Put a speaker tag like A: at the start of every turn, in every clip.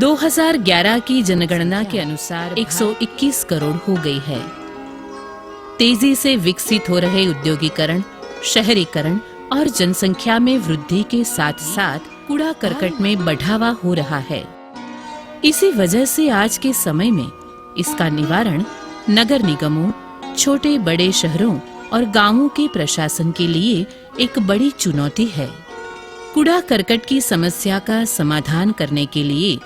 A: 2011 की जनगणना के अनुसार 121 करोड़ हो गई है। तेजी से विकसित हो रहे उद्योगीकरण, शहरीकरण और जनसंख्या में वृद्धि के साथ साथ कूड़ा करकट में बढ़ावा हो रहा है। इसी वजह से आज के समय में इसका निवारण नगर निगमों, छोटे बड़े शहरों और गांवों के प्रशासन के लिए एक बड़ी चुनौती है। कूड़ा करकट की समस्या का समाधान करने के लिए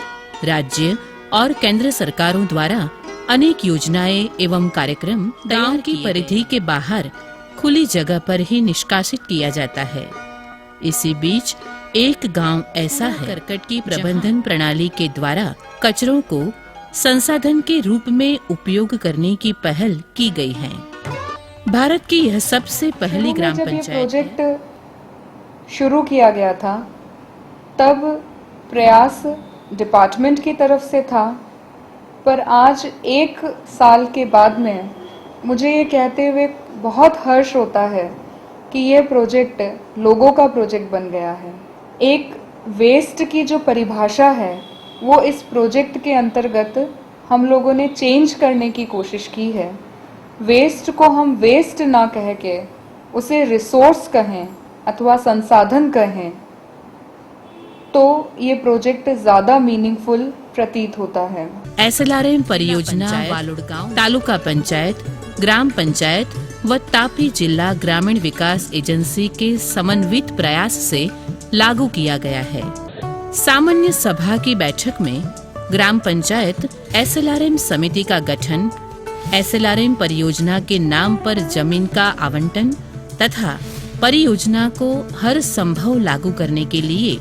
A: राज्य और केंद्र सरकारों द्वारा अनेक योजनाएं एवं कार्यक्रम गांव की परिधि के बाहर खुली जगह पर ही निष्कासित किया जाता है। इसी बीच एक गांव ऐसा है करकट की प्रबंधन प्रणाली के द्वारा कचरों को संसाधन के रूप में उपयोग करने की पहल की गई है। भारत की यह सबसे पहली ग्राम पंचायत
B: प्रोजेक्ट शुरू किया गया था, तब प्रयास डिपार्टमेंट की तरफ से था, पर आज 1 साल के बाद में मुझे ये कहते हुए बहुत हर्ष होता है कि ये प्रोजेक्ट लोगों का प्रोजेक्ट बन गया है। एक वेस्ट की जो परिभाषा है वो इस प्रोजेक्ट के अंतर्गत हम लोगों ने चेंज करने की कोशिश की है। वेस्ट को हम वेस्ट ना कह के उसे रिसोर्स कहें अथवा संसाधन कहें तो ये प्रोजेक्ट ज्यादा मीनिंगफुल प्रतीत होता है।
A: SLRM परियोजना वालुड़गांव तालुका पंचायत, ग्राम पंचायत व तापी जिला ग्रामीण विकास एजेंसी के समन्वित प्रयास से लागू किया गया है। सामान्य सभा की बैठक में ग्राम पंचायत SLRM समिति का गठन, SLRM परियोजना के नाम पर जमीन का आवंटन तथा परियोजना को हर संभव लागू करने के लिए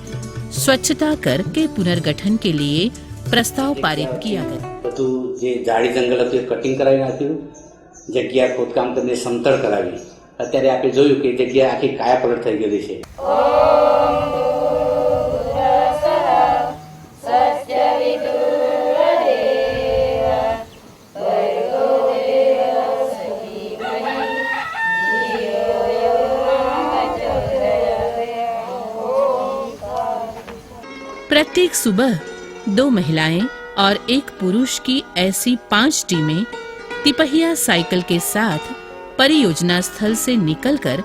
A: स्वच्छता कर के पुनर्गठन के लिए प्रस्ताव पारित किया गया।
C: બધું જે ઝાડી જંગલ હતું એ કટિંગ કરાવી નાખ્યું, જગ્યા ખોદકામ કરીને સમતળ કરાવી। અત્યારે આપણે જોયું કે જગ્યા આખી કાયાપલટ થઈ ગઈ છે।
A: प्रत्येक सुबह 2 महिलाएं और 1 पुरुष की ऐसी 5 टीमें तिपहिया साइकिल के साथ परियोजना स्थल से निकलकर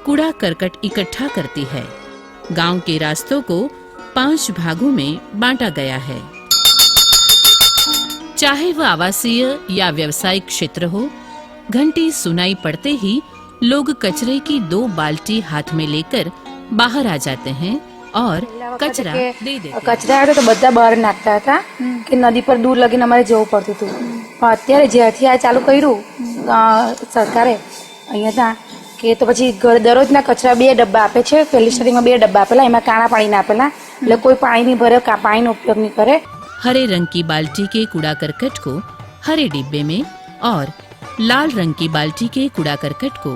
A: कूड़ा करकट इकट्ठा करती है। गांव के रास्तों को 5 भागों में बांटा गया है। चाहे वह आवासीय या व्यावसायिक क्षेत्र हो, घंटी सुनाई पड़ते ही लोग कचरे की 2 बाल्टी हाथ में लेकर बाहर आ जाते हैं और कचरा दे देते।
D: कचरा आवे तो બધા બહાર નાખતા હતા કે નદી પર દૂર લગીને અમારે જવું પડતું હતું, પણ અત્યારે જ્યારથી આ ચાલુ કર્યું સરકારે અહીંયા ત્યાં કે તો પછી દરરોજના કચરા 2 ડબ્બા આપે છે। પહેલી સ્ટાર્ટિંગમાં 2 ડબ્બા આપેલા, એમાં કાણા પાણીના આપેલા, એટલે કોઈ પાણી નહીં ભરે, પાણીનો ઉપયોગ નહીં કરે।
A: हरे रंग की बाल्टी के कूड़ा करकट को हरे डिब्बे में और लाल रंग की बाल्टी के कूड़ा करकट को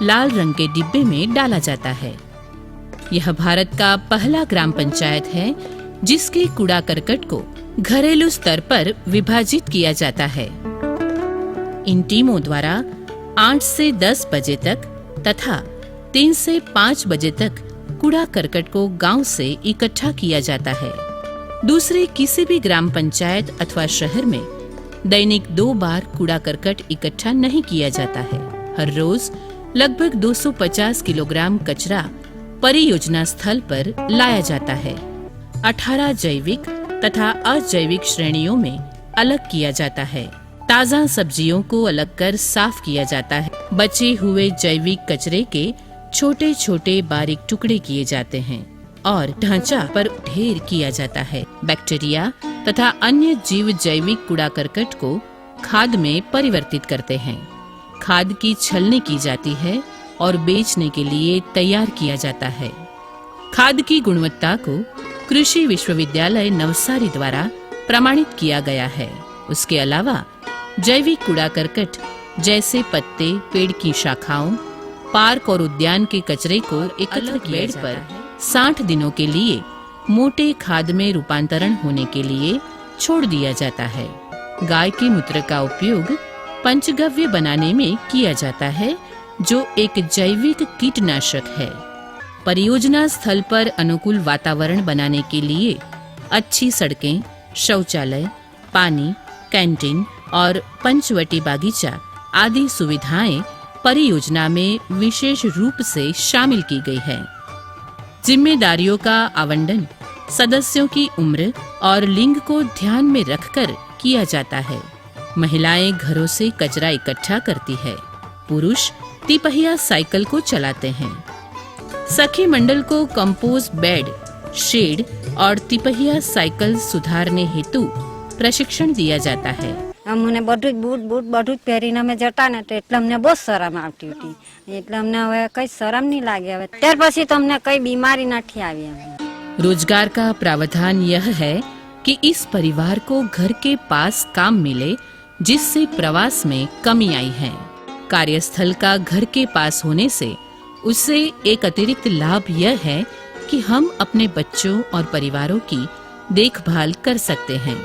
A: लाल रंग के डिब्बे में डाला जाता है। यह भारत का पहला ग्राम पंचायत है जिसके कूड़ा करकट को घरेलू स्तर पर विभाजित किया जाता है। इन टीमों द्वारा 8 से 10 बजे तक तथा 3 से 5 बजे तक कूड़ा करकट को गांव से इकट्ठा किया जाता है। दूसरे किसी भी ग्राम पंचायत अथवा शहर में दैनिक 2 बार कूड़ा करकट इकट्ठा नहीं किया जाता है। हर रोज लगभग 250 किलोग्राम कचरा परियोजना स्थल पर लाया जाता है। 18 जैविक तथा अजैविक श्रेणियों में अलग किया जाता है। ताजा सब्जियों को अलग कर साफ किया जाता है। बचे हुए जैविक कचरे के छोटे छोटे बारीक टुकड़े किए जाते हैं और ढांचा पर ढेर किया जाता है। बैक्टीरिया तथा अन्य जीव जैविक कूड़ा करकट को खाद में परिवर्तित करते हैं। खाद की छलनी की जाती है और बेचने के लिए तैयार किया जाता है। खाद की गुणवत्ता को कृषि विश्वविद्यालय नवसारी द्वारा प्रमाणित किया गया है। उसके अलावा जैविक कूड़ा करकट जैसे पत्ते, पेड़ की शाखाओं, पार्क और उद्यान के कचरे को एकत्रित बेड पर 60 दिनों के लिए मोटे खाद में रूपांतरण होने के लिए छोड़ दिया जाता है। गाय के मूत्र का उपयोग पंचगव्य बनाने में किया जाता है जो एक जैविक कीटनाशक है। परियोजना स्थल पर अनुकूल वातावरण बनाने के लिए अच्छी सड़कें, शौचालय, पानी, कैंटीन और पंचवटी बागीचा आदि सुविधाएं परियोजना में विशेष रूप से शामिल की गई है। जिम्मेदारियों का आवंटन सदस्यों की उम्र और लिंग को ध्यान में रखकर किया जाता है। महिलाएं घरों से कचरा इकट्ठा करती है, पुरुष तिपहिया साइकिल को चलाते हैं। सखी मंडल को कंपोस्ट बेड, शेड और तिपहिया साइकिल सुधारने हेतु प्रशिक्षण दिया जाता है।
E: અમને બધું જ પહેરીને અમે જતા ને તો એટલે અમને બહુ શરમ આવતી હતી, એટલે અમને હવે કઈ શરમ નહીં લાગે। હવે ત્યાર પછી તો અમને કઈ બીમારી નથી આવી।
A: रोजगार का प्रावधान यह है कि इस परिवार को घर के पास काम मिले, जिससे प्रवास में कमी आई है। कार्यस्थल का घर के पास होने से उससे एक अतिरिक्त लाभ यह है कि हम अपने बच्चों और परिवारों की देखभाल कर सकते हैं।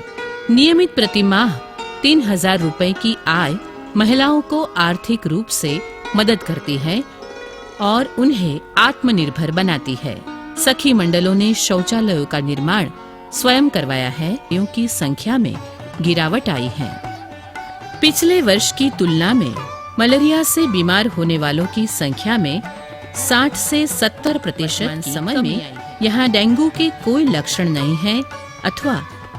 A: नियमित प्रतिमाह 3000 रुपए की आय महिलाओं को आर्थिक रूप से मदद करती है और उन्हें आत्मनिर्भर बनाती है। सखी मंडलों ने शौचालयों का निर्माण स्वयं करवाया है, की संख्या में गिरावट आई है। पिछले वर्ष की तुलना में मलेरिया से बीमार होने वालों की संख्या में 60 से 70% समय में यहाँ डेंगू के कोई लक्षण नहीं है अथवा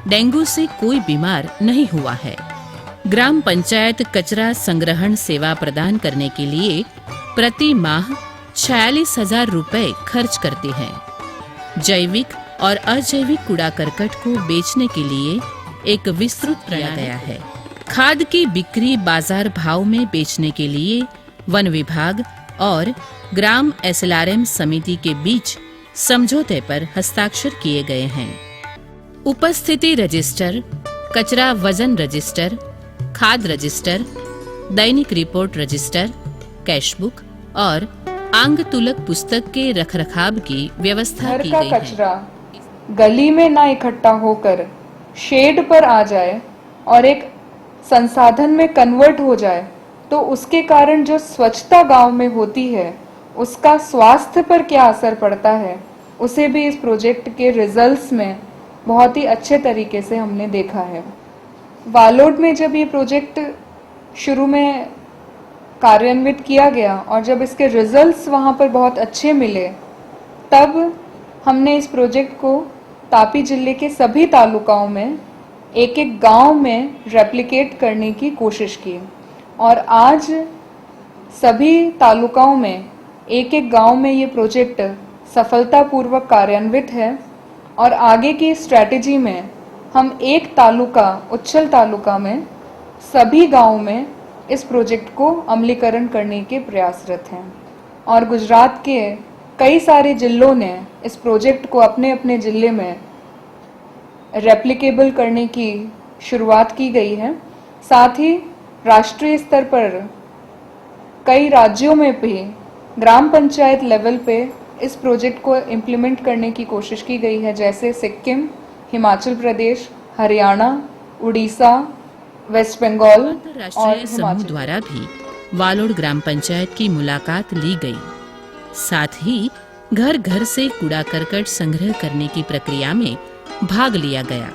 A: डेंगू से कोई बीमार नहीं हुआ है। ग्राम पंचायत कचरा संग्रहण सेवा प्रदान करने के लिए प्रति माह 46,000 रुपए खर्च करती है। जैविक और अजैविक कूड़ा करकट को बेचने के लिए एक विस्तृत किया गया है। खाद की बिक्री बाजार भाव में बेचने के लिए वन विभाग और ग्राम SLRM समिति के बीच समझौते पर हस्ताक्षर किए गए हैं। उपस्थिति रजिस्टर, कचरा वजन रजिस्टर, खाद रजिस्टर, दैनिक रिपोर्ट रजिस्टर, कैशबुक और आंग तुलक पुस्तक के रखरखाव की व्यवस्था
B: घर
A: की
B: का
A: गई है।
B: कचरा गली में ना इकट्ठा होकर शेड पर आ जाए और एक संसाधन में कन्वर्ट हो जाए तो उसके कारण जो स्वच्छता गांव में होती है उसका स्वास्थ्य पर क्या असर पड़ता है, उसे भी इस प्रोजेक्ट के रिजल्ट्स में बहुत ही अच्छे तरीके से हमने देखा है। वालोड में जब ये प्रोजेक्ट शुरू में कार्यान्वित किया गया और जब इसके रिजल्ट्स वहाँ पर बहुत अच्छे मिले, तब हमने इस प्रोजेक्ट को तापी जिले के सभी तालुकाओं में एक एक गांव में रेप्लिकेट करने की कोशिश की और आज सभी तालुकाओं में एक एक गांव में ये प्रोजेक्ट सफलतापूर्वक कार्यान्वित है और आगे की स्ट्रैटेजी में हम एक तालुका उच्छल तालुका में सभी गांव में इस प्रोजेक्ट को अमलीकरण करने के प्रयासरत हैं और गुजरात के कई सारे जिलों ने इस प्रोजेक्ट को अपने अपने जिले में रेप्लिकेबल करने की शुरुआत की गई है। साथ ही राष्ट्रीय स्तर पर कई राज्यों में भी ग्राम पंचायत लेवल पे इस प्रोजेक्ट को इम्प्लीमेंट करने की कोशिश की गई है, जैसे सिक्किम, हिमाचल प्रदेश, हरियाणा, उड़ीसा, वेस्ट बंगाल
A: राष्ट्रीय समूह द्वारा भी वालोड ग्राम पंचायत की मुलाकात ली गई। साथ ही घर घर से कूड़ा करकट संग्रह करने की प्रक्रिया में भाग लिया गया।